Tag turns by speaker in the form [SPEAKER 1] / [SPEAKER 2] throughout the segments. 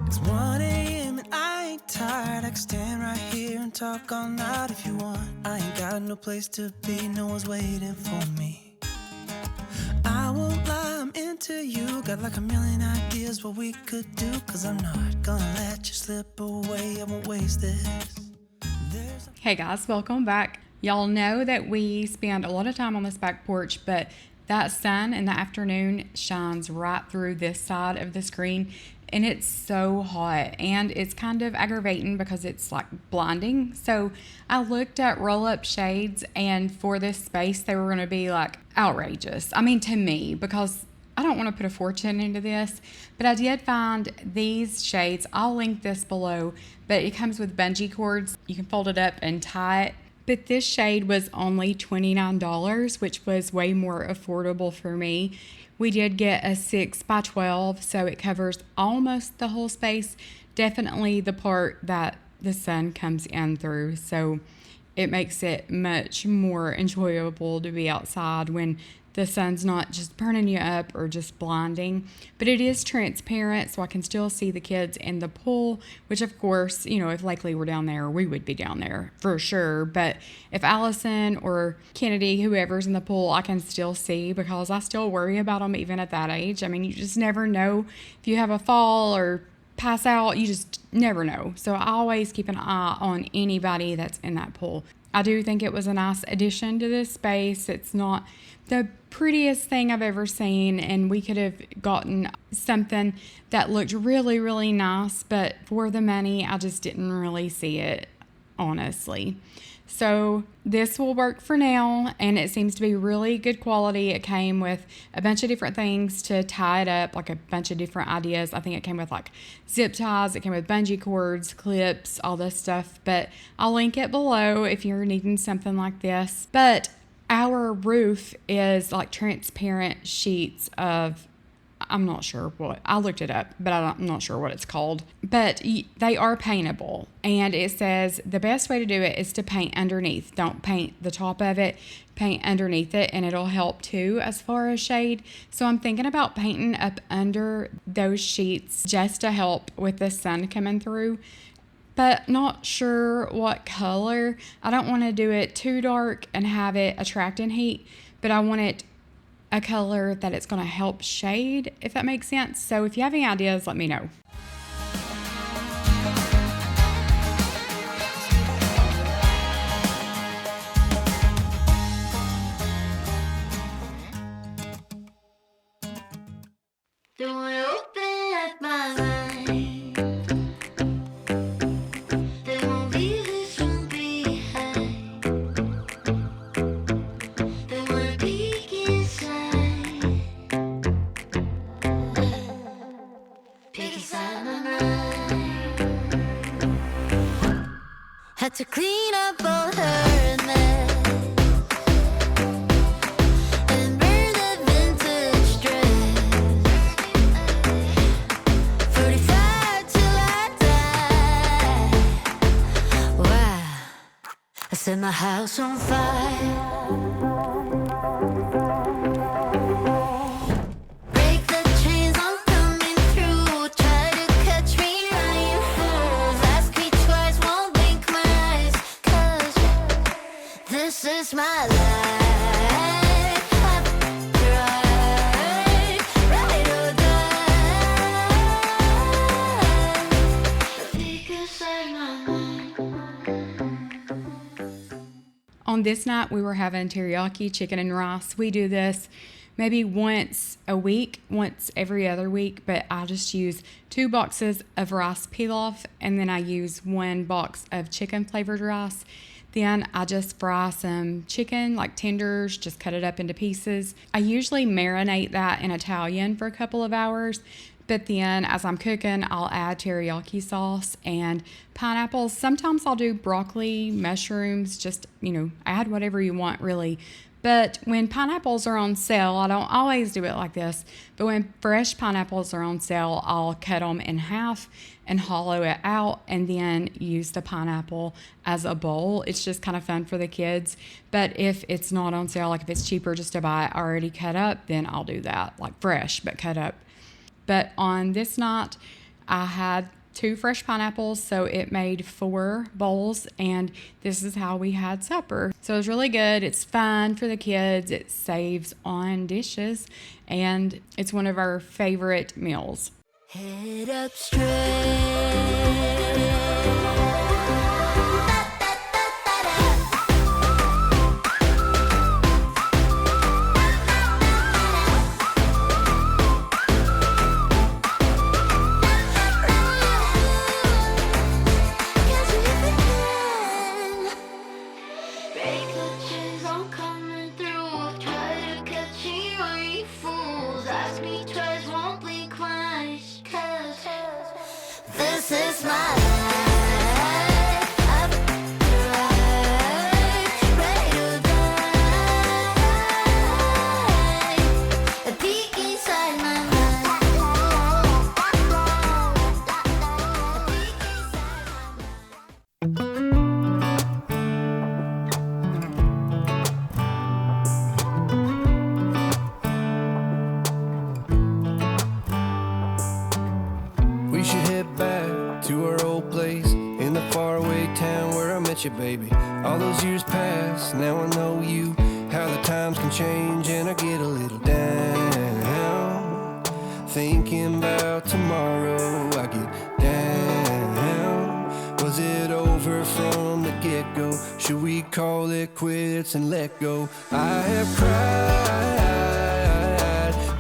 [SPEAKER 1] It's 1 a.m. and I ain't tired. I can stand right here and talk all night if you want. I ain't got no place to be, no one's waiting for me. I won't lie, I'm into you. Got like a million ideas what we could do. Cause I'm not gonna let you slip away, I won't waste this.
[SPEAKER 2] Hey guys, welcome back. Y'all know that we spend a lot of time on this back porch, but that sun in the afternoon shines right through this side of the screen, and it's so hot, and it's kind of aggravating because it's like blinding. So I looked at roll-up shades, and for this space they were going to be like outrageous. I mean, to me, because I don't want to put a fortune into this, but I did find these shades. I'll link this below, but it comes with bungee cords. You can fold it up and tie it. But this shade was only $29, which was way more affordable for me. We did get a 6x12, so it covers almost the whole space. Definitely the part that the sun comes in through. So it makes it much more enjoyable to be outside when the sun's not just burning you up or just blinding. But it is transparent, so I can still see the kids in the pool, which of course, you know, if Lakely were down there, we would be down there for sure. But if Allison or Kennedy, whoever's in the pool, I can still see because I still worry about them even at that age. I mean, you just never know if you have a fall or pass out, you just never know. So I always keep an eye on anybody that's in that pool. I do think it was a nice addition to this space. It's not the prettiest thing I've ever seen, and we could have gotten something that looked really, really nice, but for the money, I just didn't really see it, honestly. So this will work for now, and it seems to be really good quality. It came with a bunch of different things to tie it up, like a bunch of different ideas. I think it came with like zip ties, it came with bungee cords, clips, all this stuff, but I'll link it below if you're needing something like this. But our roof is like transparent sheets of, I'm not sure what, I looked it up, but I'm not sure what it's called. But they are paintable, and it says the best way to do it is to paint underneath. Don't paint the top of it, paint underneath it, and it'll help too as far as shade. So I'm thinking about painting up under those sheets just to help with the sun coming through, but not sure what color. I don't want to do it too dark and have it attracting heat, but I want it a color that it's going to help shade, if that makes sense. So if you have any ideas, let me know.
[SPEAKER 3] Don't open up my mind. There won't be this, won't be high. There won't peek inside. Peek inside my mind. Had to clean up all her mess. Set my house on fire. Break the chains, I'm coming through. Try to catch me, lying fools. Ask me twice, won't blink my eyes. 'Cause this is my life. I've tried, ride or die. Peek inside my mind.
[SPEAKER 2] On this night, we were having teriyaki chicken and rice. We do this maybe once a week, once every other week, but I just use 2 boxes of rice pilaf, and then I use 1 box of chicken flavored rice. Then I just fry some chicken, like tenders, just cut it up into pieces. I usually marinate that in Italian for a couple of hours. But then as I'm cooking, I'll add teriyaki sauce and pineapples. Sometimes I'll do broccoli, mushrooms, just, add whatever you want really. But when pineapples are on sale, I don't always do it like this, but when fresh pineapples are on sale, I'll cut them in half and hollow it out and then use the pineapple as a bowl. It's just kind of fun for the kids. But if it's not on sale, like if it's cheaper just to buy it already cut up, then I'll do that, like fresh but cut up. But on this night, I had 2 fresh pineapples, so it made 4 bowls, and this is how we had supper. So it was really good. It's fun for the kids. It saves on dishes, and it's one of our favorite meals.
[SPEAKER 3] Head up straight. This is my life. I'm ready to die. A peek inside my mind. A peek inside my
[SPEAKER 4] We should head back to our old place in the faraway town where I met you, baby. All those years pass, now I know you. How the times can change and I get a little down. Thinking about tomorrow, I get down. Was it over from the get-go? Should we call it quits and let go? I have cried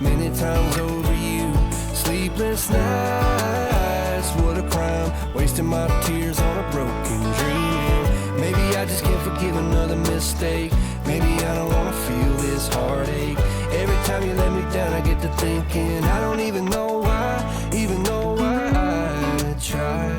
[SPEAKER 4] many times over you. Sleepless nights, what a crime. Wasting my tears on a broken dream. Maybe I just can't forgive another mistake. Maybe I don't wanna feel this heartache. Every time you let me down, I get to thinking I don't even know why I tried.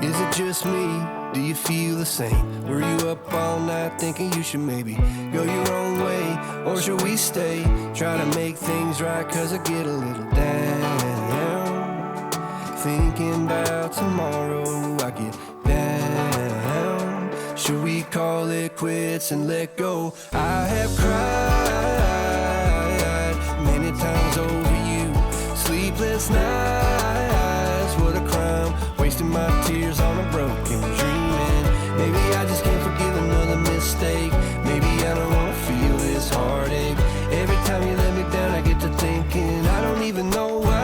[SPEAKER 4] Is it just me? Do you feel the same? Were you up all night thinking you should maybe go your own way? Or should we stay? Try to make things right, cause I get a little down. Thinking about tomorrow, I get down. Should we call it quits and let go? I have cried many times over you. Sleepless nights, what a crime. Wasting my tears on a broken dream. Maybe I just can't forgive another mistake. Maybe I don't wanna feel this heartache. Every time you let me down, I get to thinking I don't even know why I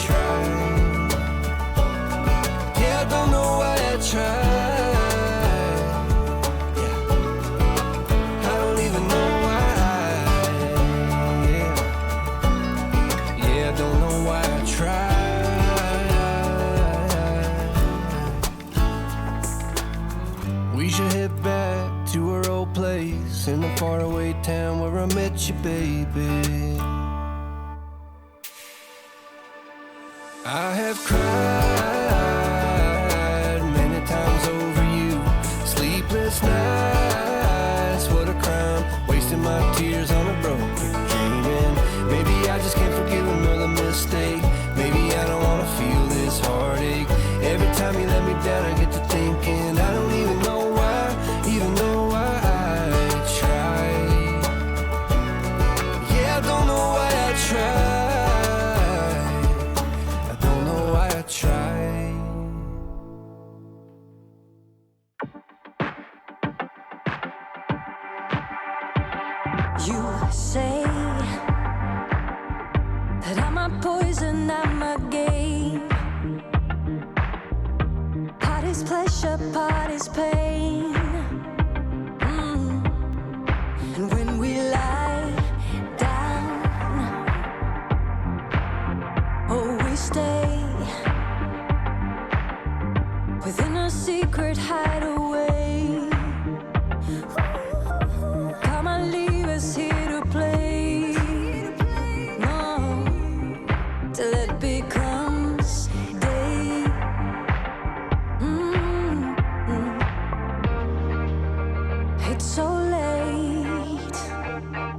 [SPEAKER 4] tried. Yeah, I don't know why I tried. Yeah, I don't even know why. Yeah, I don't know why I tried. We should head back to our old place in the faraway town where I met you, baby. I have cried many times over you. Sleepless nights, what a crime. Wasting my tears on a broken dream. Maybe I just can't forgive another mistake. Maybe I don't wanna feel this heartache. Every time you let me down, I get to thinking I don't even know why I tried. Yeah, I don't know why I tried. I don't know why I tried.
[SPEAKER 5] You say that I'm a poison, I'm a game. Party's pleasure, party's pain. And when we lie down, oh, we stay within a secret hideaway. Come on, leave us here to play. No, till it becomes day. It's so late,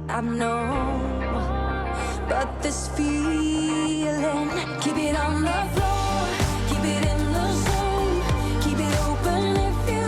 [SPEAKER 5] I know, but this feeling, keep it on the floor, keep it in the zone, keep it open if you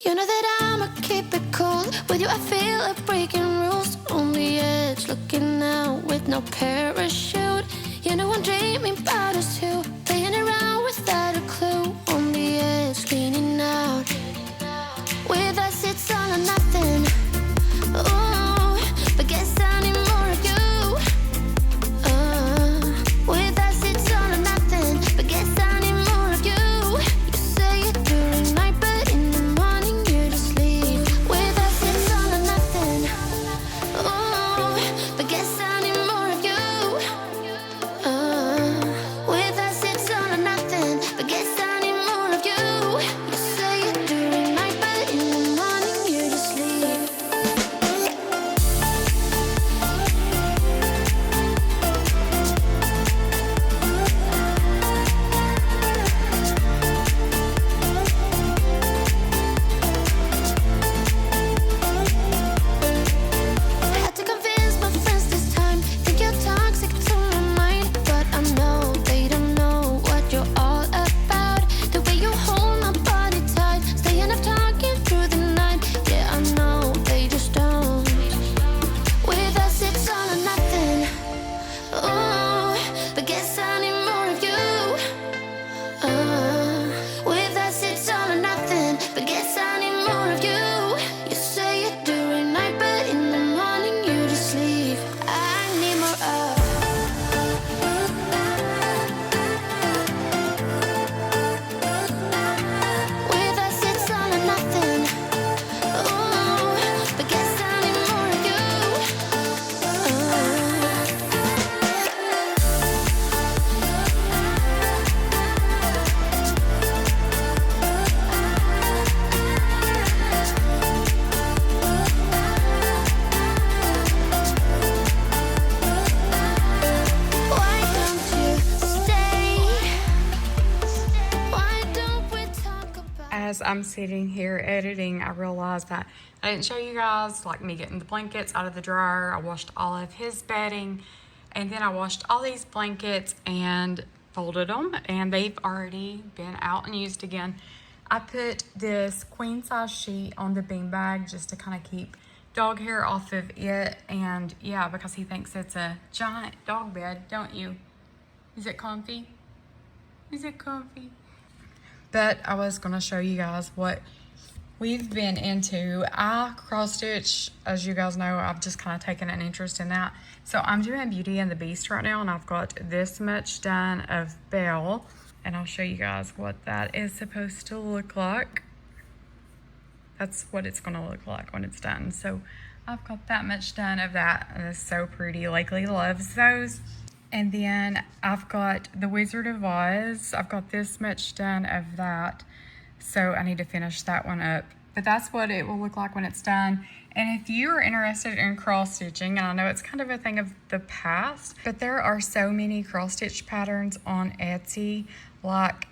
[SPEAKER 3] You know that I'ma keep it cool. With you I feel like breaking rules. On the edge, looking out with no parachute. You know I'm dreaming about us two, playing around without a clue. On the edge, leaning out. With us it's all or nothing. Ooh, but guess I need more of you. With us it's all or nothing, but guess I need more of you. You say it during night, but in the morning you just leave. With us it's all or nothing. Ooh, but guess I need more of you. With us it's all or nothing, but guess I need more of you. You say it during night, but in the morning you just leave. Had to convince my friends this time. Think you're toxic to my mind, but I know they don't know what you're all about. The way you hold my body tight, staying up talking through the night. Yeah, I know they just don't. With us it's all or nothing. Ooh, but guess I need more of you. With us it's all or nothing, but guess I need more of you. You say it during night, but in the morning you just leave. I need more of. With us it's all or nothing. Ooh, but guess I need more of you. Why don't you stay? Why don't we talk about?
[SPEAKER 2] As I'm sitting here editing, I realized that I didn't show you guys like me getting the blankets out of the dryer. I washed all of his bedding, and then I washed all these blankets and folded them, and they've already been out and used again. I put this queen size sheet on the beanbag just to kind of keep dog hair off of it, and yeah, because he thinks it's a giant dog bed, don't you? Is it comfy? Is it comfy? But I was going to show you guys what we've been into. I cross stitch, as you guys know. I've just kind of taken an interest in that. So I'm doing Beauty and the Beast right now, and I've got this much done of Belle, and I'll show you guys what that is supposed to look like. That's what it's going to look like when it's done. So I've got that much done of that, and it's so pretty. Lakely loves those. And then I've got the Wizard of Oz. I've got this much done of that. So I need to finish that one up. But that's what it will look like when it's done. And if you are interested in cross stitching, and I know it's kind of a thing of the past, but there are so many cross stitch patterns on Etsy, like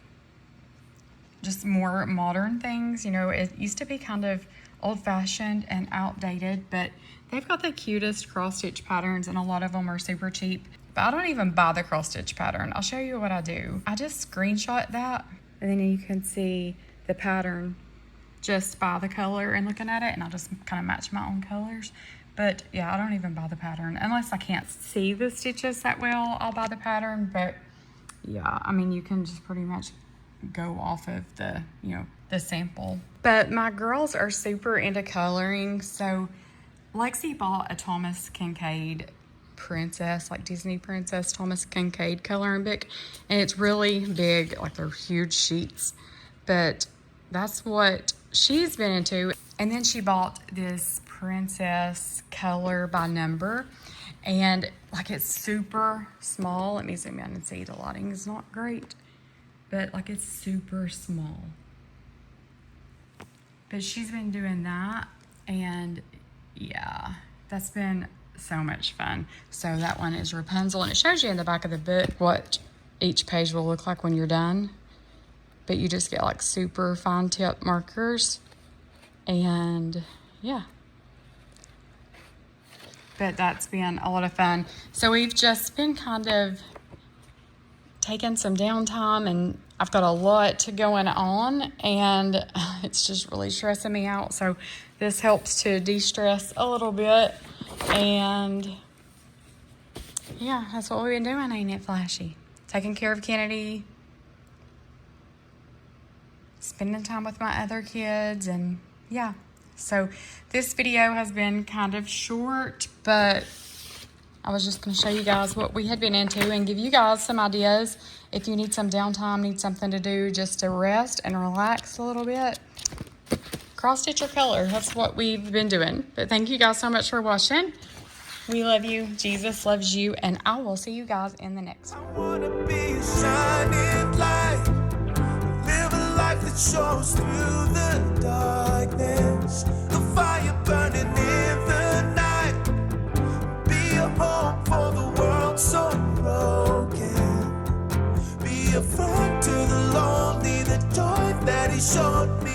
[SPEAKER 2] just more modern things. You know, it used to be kind of old-fashioned and outdated, but they've got the cutest cross stitch patterns, and a lot of them are super cheap. But I don't even buy the cross stitch pattern. I'll show you what I do. I just screenshot that, and then you can see the pattern just by the color and looking at it, and I'll just kind of match my own colors. But yeah, I don't even buy the pattern unless I can't see the stitches that well. I'll buy the pattern, but yeah, I mean, you can just pretty much go off of the, you know, the sample. But my girls are super into coloring, so Lexi bought a Thomas Kincaid princess, like Disney princess Thomas Kincaid coloring book, and it's really big, like they're huge sheets, but that's what she's been into. And then she bought this princess color by number, and like it's super small. Let me zoom in and see. The lighting is not great, but like it's super small. But she's been doing that, and yeah, that's been so much fun. So that one is Rapunzel, and it shows you in the back of the book what each page will look like when you're done. But you just get like super fine tip markers, and yeah. But that's been a lot of fun. So we've just been kind of taking some downtime, and I've got a lot going on, and it's just really stressing me out. So this helps to de-stress a little bit. And yeah, that's what we've been doing, ain't it, Flashy? Taking care of Kennedy, spending time with my other kids, and yeah. So this video has been kind of short, but I was just going to show you guys what we had been into and give you guys some ideas if you need some downtime, need something to do just to rest and relax a little bit. Cross stitch your color. That's what we've been doing. But thank you guys so much for watching. We love you. Jesus loves you. And I will see you guys in the next one.
[SPEAKER 1] I wanna be a shining light, live a life that shows through the darkness, the fire burning in the night, be a hope for the world so broken, be a friend to the lonely, the joy that he showed me.